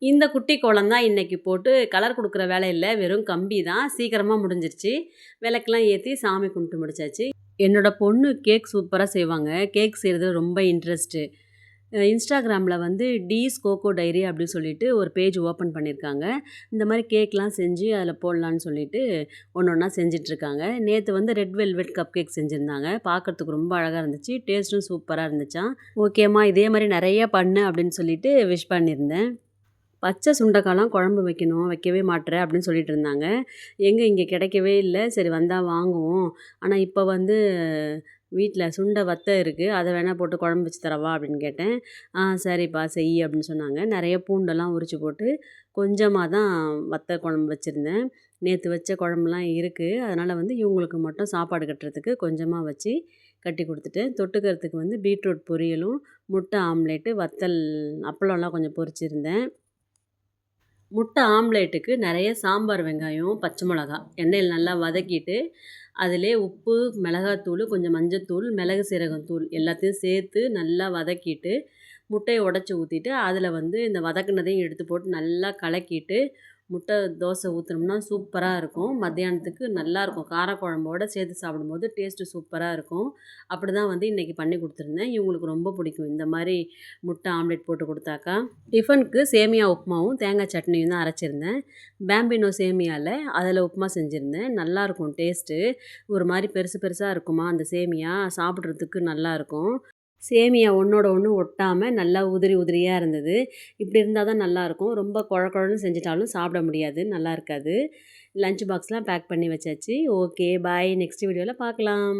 இந்த குட்டி கோலம் தான் இன்றைக்கி போட்டு கலர் கொடுக்குற வேலை இல்லை, வெறும் கம்பி தான். சீக்கிரமாக முடிஞ்சிருச்சு. விளக்கெலாம் ஏற்றி சாமி கும்பிட்டு முடிச்சாச்சு. என்னோடய பொண்ணு கேக் சூப்பராக செய்வாங்க. கேக் செய்கிறது ரொம்ப இன்ட்ரெஸ்ட்டு. இன்ஸ்டாகிராமில் வந்து டீஸ் கோகோ டைரி அப்படின்னு சொல்லிட்டு ஒரு பேஜ் ஓப்பன் பண்ணியிருக்காங்க. இந்த மாதிரி கேக்லாம் செஞ்சு அதில் போடலான்னு சொல்லிட்டு ஒன்று ஒன்றா செஞ்சிட்ருக்காங்க. நேற்று வந்து ரெட் வெல்வெட் கப் கேக் செஞ்சுருந்தாங்க. பார்க்குறதுக்கு ரொம்ப அழகாக இருந்துச்சு. டேஸ்ட்டும் சூப்பராக இருந்துச்சாம். ஓகேம்மா, இதே மாதிரி நிறைய பண்ணு அப்படின்னு சொல்லிட்டு விஷ் பண்ணியிருந்தேன். பச்சை சுண்டைக்காலாம் குழம்பு வைக்கணும், வைக்கவே மாட்ற அப்படின்னு சொல்லிட்டு இருந்தாங்க. எங்கே இங்கே கிடைக்கவே இல்லை. சரி வந்தால் வாங்குவோம். ஆனால் இப்போ வந்து வீட்டில் சுண்டை வத்தை இருக்குது, அதை வேணால் போட்டு குழம்பு வச்சு தரவா அப்படின்னு கேட்டேன். சரிப்பா செய் அப்படின்னு சொன்னாங்க. நிறைய பூண்டெல்லாம் உரித்து போட்டு கொஞ்சமாக தான் வத்தை குழம்பு வச்சுருந்தேன். நேற்று வச்ச குழம்புலாம் இருக்குது. அதனால் வந்து இவங்களுக்கு மட்டும் சாப்பாடு கட்டுறதுக்கு கொஞ்சமாக வச்சு கட்டி கொடுத்துட்டேன். தொட்டுக்கிறதுக்கு வந்து பீட்ரூட் பொரியலும், முட்டை ஆம்லேட்டு, வத்தல், அப்பளம்லாம் கொஞ்சம் பொரிச்சிருந்தேன். முட்டை ஆம்லேட்டுக்கு நிறைய சாம்பார் வெங்காயம், பச்சை மிளகா எண்ணெயில் நல்லா வதக்கிட்டு, அதிலே உப்பு, மிளகாத்தூள், கொஞ்சம் மஞ்சத்தூள், மிளகு சீரகம் தூள் எல்லாத்தையும் சேர்த்து நல்லா வதக்கிட்டு, முட்டையை உடச்சி ஊற்றிட்டு, அதில் வந்து இந்த வதக்குனதையும் எடுத்து போட்டு நல்லா கலக்கிட்டு, முட்டை தோசை ஊற்றினோம்னா சூப்பராக இருக்கும். மத்தியானத்துக்கு நல்லாயிருக்கும். காரக்குழம்போடு சேர்த்து சாப்பிடும்போது டேஸ்ட்டு சூப்பராக இருக்கும். அப்படி தான் வந்து இன்றைக்கி பண்ணி கொடுத்துருந்தேன். இவங்களுக்கு ரொம்ப பிடிக்கும் இந்த மாதிரி முட்டை ஆம்லேட் போட்டு கொடுத்தாக்கா. டிஃபனுக்கு சேமியா உப்புமாவும் தேங்காய் சட்னியும் தான் அரைச்சிருந்தேன். பேம்பினோ சேமியாவில் அதில் உப்புமா செஞ்சுருந்தேன். நல்லாயிருக்கும் டேஸ்ட்டு. ஒரு மாதிரி பெருசு பெருசாக இருக்குமா அந்த சேமியா, சாப்பிட்றதுக்கு நல்லாயிருக்கும். சேமியா ஒன்றோட ஒன்று ஒட்டாமல் நல்லா உதிரி உதிரியாக இருந்தது. இப்படி இருந்தால் தான் நல்லாயிருக்கும். ரொம்ப குழ குழன்னு செஞ்சுட்டாலும் சாப்பிட முடியாது, நல்லா இருக்காது. லஞ்ச் பாக்ஸ்லாம் பேக் பண்ணி வச்சாச்சு. ஓகே, பாய். நெக்ஸ்ட் வீடியோவில் பார்க்கலாம்.